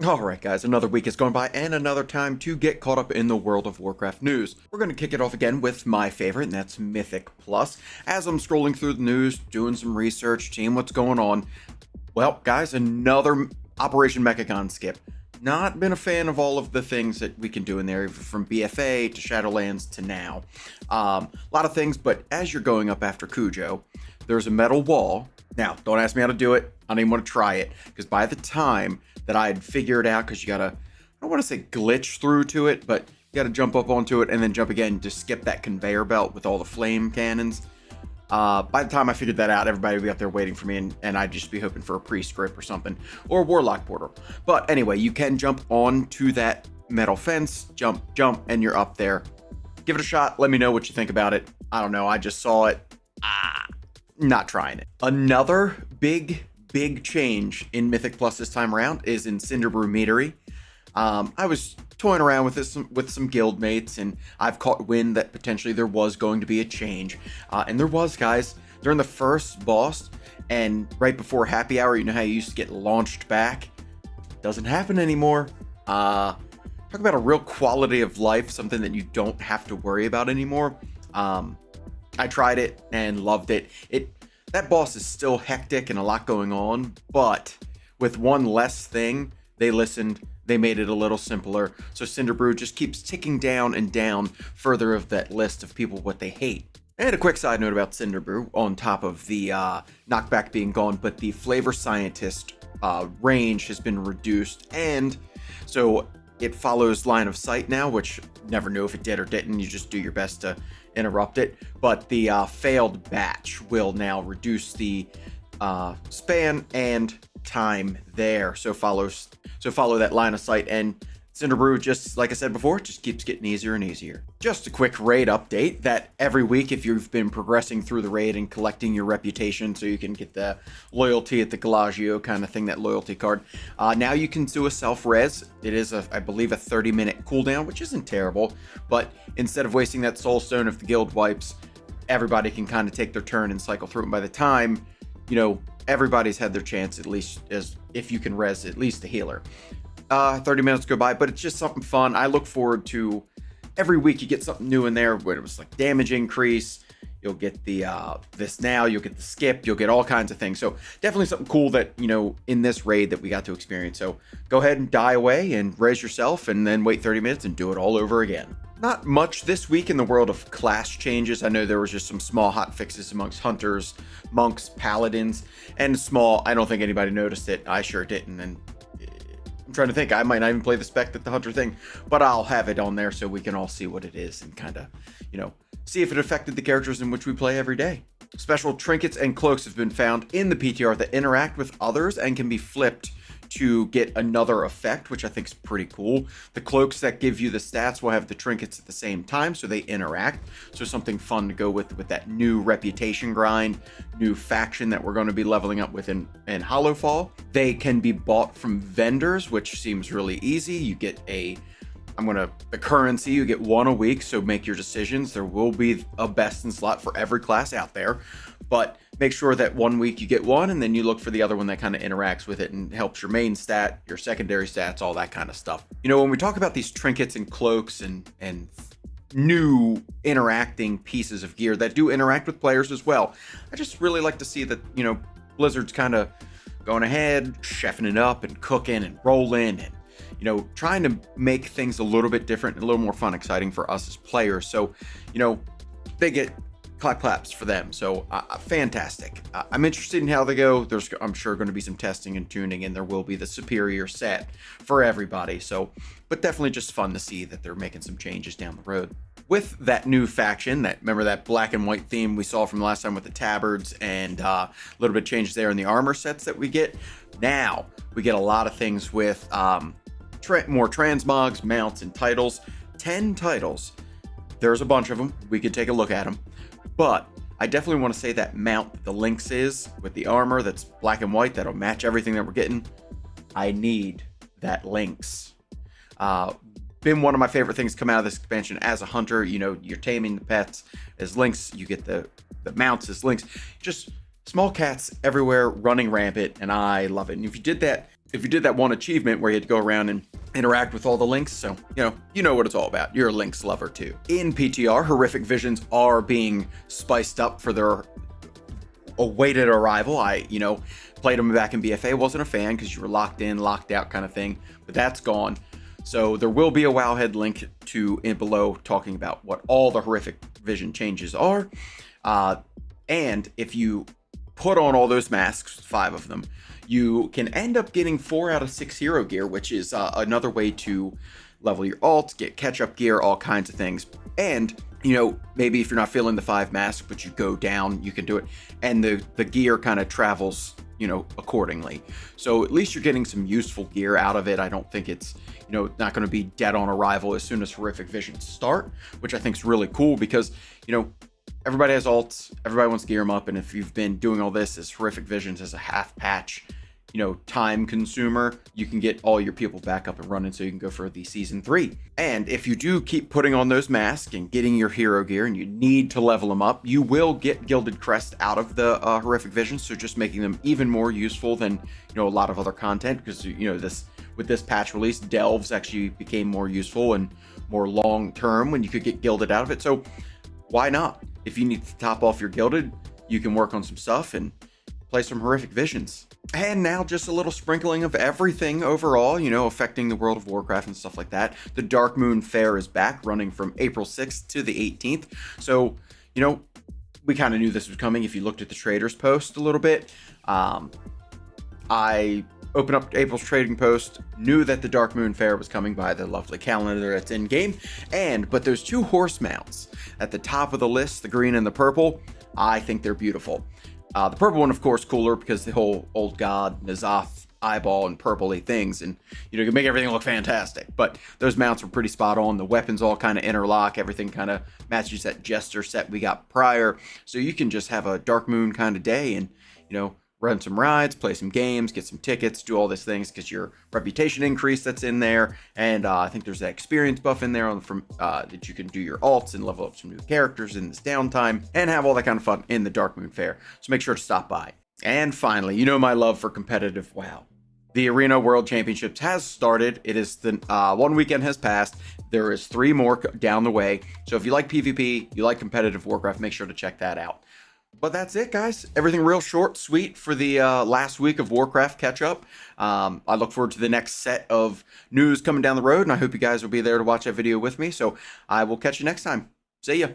Alright guys, another week has gone by and another time to get caught up in the World of Warcraft news. We're going to kick it off again with my favorite, and that's Mythic Plus. As I'm scrolling through the news, doing some research, seeing what's going on, well guys, another Operation Mechagon skip. Not been a fan of all of the things that we can do in there, from BFA to Shadowlands to now. A lot of things, but as you're going up after Cujo, there's a metal wall. Now, don't ask me how to do it. I don't even want to try it, because by the time that I'd figure it out, because you gotta, I don't want to say glitch through to it, but you gotta jump up onto it and then jump again to skip that conveyor belt with all the flame cannons. By the time I figured that out, everybody would be up there waiting for me, and I'd just be hoping for a pre-script or something, or a Warlock portal. But anyway, you can jump onto that metal fence, jump, and you're up there. Give it a shot. Let me know what you think about it. I don't know. I just saw it. Not trying it. Another big change in Mythic Plus this time around is in Cinderbrew meadery. I was toying around with this with some guild mates, and I've caught wind that potentially there was going to be a change. And there was, guys. During the first boss and right before happy hour, you know how you used to get launched back? Doesn't happen anymore. Talk about a real quality of life, something that you don't have to worry about anymore. I tried it and loved it. That boss is still hectic and a lot going on, but with one less thing, they listened. They made it a little simpler. So Cinderbrew just keeps ticking down and down further of that list of people what they hate. And a quick side note about Cinderbrew, on top of the knockback being gone, but the flavor scientist range has been reduced, and so it follows line of sight now, which never knew if it did or didn't. You just do your best to interrupt it. But the failed batch will now reduce the span and time there. So follow that line of sight, and Cinderbrew, just like I said before, just keeps getting easier and easier. Just a quick raid update that every week, if you've been progressing through the raid and collecting your reputation so you can get the loyalty at the Galagio kind of thing, that loyalty card, now you can do a self-res. It is, I believe, a 30-minute cooldown, which isn't terrible, but instead of wasting that soul stone if the guild wipes, everybody can kind of take their turn and cycle through it. And by the time, everybody's had their chance, at least, as if you can res at least a healer. 30 minutes go by, but it's just something fun. I look forward to every week you get something new in there, where it was like damage increase. You'll get the this now, you'll get the skip, you'll get all kinds of things. So definitely something cool that, in this raid that we got to experience. So go ahead and die away and res yourself, and then wait 30 minutes and do it all over again. Not much this week in the world of class changes. I know there was just some small hot fixes amongst hunters, monks, paladins, and small. I don't think anybody noticed it. I sure didn't. And I'm trying to think. I might not even play the spec that the hunter thing, but I'll have it on there so we can all see what it is and kind of, see if it affected the characters in which we play every day. Special trinkets and cloaks have been found in the PTR that interact with others and can be flipped to get another effect, which I think is pretty cool. The cloaks that give you the stats will have the trinkets at the same time, so they interact. So something fun to go with that new reputation grind, new faction that we're going to be leveling up with in Hollowfall. They can be bought from vendors, which seems really easy. You get the currency, you get one a week, so make your decisions. There will be a best in slot for every class out there, but make sure that one week you get one, and then you look for the other one that kind of interacts with it and helps your main stat, your secondary stats, all that kind of stuff. When we talk about these trinkets and cloaks and new interacting pieces of gear that do interact with players as well, I just really like to see that, Blizzard's kind of going ahead, chefing it up and cooking and rolling and trying to make things a little bit different and a little more fun, exciting for us as players. So, they get claps for them. So fantastic. I'm interested in how they go. I'm sure going to be some testing and tuning, and there will be the superior set for everybody. So, but definitely just fun to see that they're making some changes down the road. With that new faction, remember that black and white theme we saw from last time with the tabards, and a little bit of changes there in the armor sets that we get. Now we get a lot of things with more transmogs, mounts, and titles. 10 titles. There's a bunch of them. We could take a look at them. But I definitely want to say that mount the Lynx is with the armor that's black and white, that'll match everything that we're getting. I need that Lynx. Been one of my favorite things come out of this expansion as a hunter. You're taming the pets as Lynx. You get the mounts as Lynx. Just small cats everywhere running rampant, and I love it. And if you did that if you did that one achievement where you had to go around and interact with all the links, so you know what it's all about. You're a links lover too. In PTR, horrific visions are being spiced up for their awaited arrival. I played them back in BFA, wasn't a fan because you were locked in, locked out kind of thing, but that's gone. So there will be a Wowhead link to in below talking about what all the horrific vision changes are. And if you put on all those masks, 5 of them, you can end up getting 4 out of 6 hero gear, which is another way to level your alts, get catch-up gear, all kinds of things. And maybe if you're not feeling the 5 masks, but you go down, you can do it. And the gear kind of travels, accordingly. So at least you're getting some useful gear out of it. I don't think it's, not going to be dead on arrival as soon as horrific visions start, which I think is really cool because, everybody has alts, everybody wants to gear them up. And if you've been doing all this as horrific visions as a half patch, time consumer, you can get all your people back up and running so you can go for the season 3. And if you do keep putting on those masks and getting your hero gear and you need to level them up, you will get Gilded Crest out of the horrific visions, so just making them even more useful than a lot of other content, because with this patch release, delves actually became more useful and more long term when you could get gilded out of it. So why not? If you need to top off your gilded, you can work on some stuff and play some horrific visions. And now just a little sprinkling of everything overall, affecting the world of Warcraft and stuff like that. The Dark Moon Fair is back, running from April 6th to the 18th. So, we kind of knew this was coming if you looked at the traders post a little bit. I opened up April's trading post, knew that the Dark Moon Fair was coming by the lovely calendar that's in game. But those 2 horse mounts at the top of the list, the green and the purple, I think they're beautiful. The purple one, of course, cooler because the whole old god N'Zoth eyeball and purpley things, and can make everything look fantastic. But those mounts are pretty spot on. The weapons all kind of interlock. Everything kind of matches that Jester set we got prior. So you can just have a Dark Moon kind of day and run some rides, play some games, get some tickets, do all these things because your reputation increase that's in there. And I think there's that experience buff in there that you can do your alts and level up some new characters in this downtime and have all that kind of fun in the Dark Moon Fair. So make sure to stop by. And finally, my love for competitive WoW. The Arena World Championships has started. It is the one weekend has passed. There is 3 more down the way. So if you like PvP, you like competitive Warcraft, make sure to check that out. But that's it, guys. Everything real short, sweet for the last week of Warcraft catch-up. I look forward to the next set of news coming down the road, and I hope you guys will be there to watch that video with me. So I will catch you next time. See ya.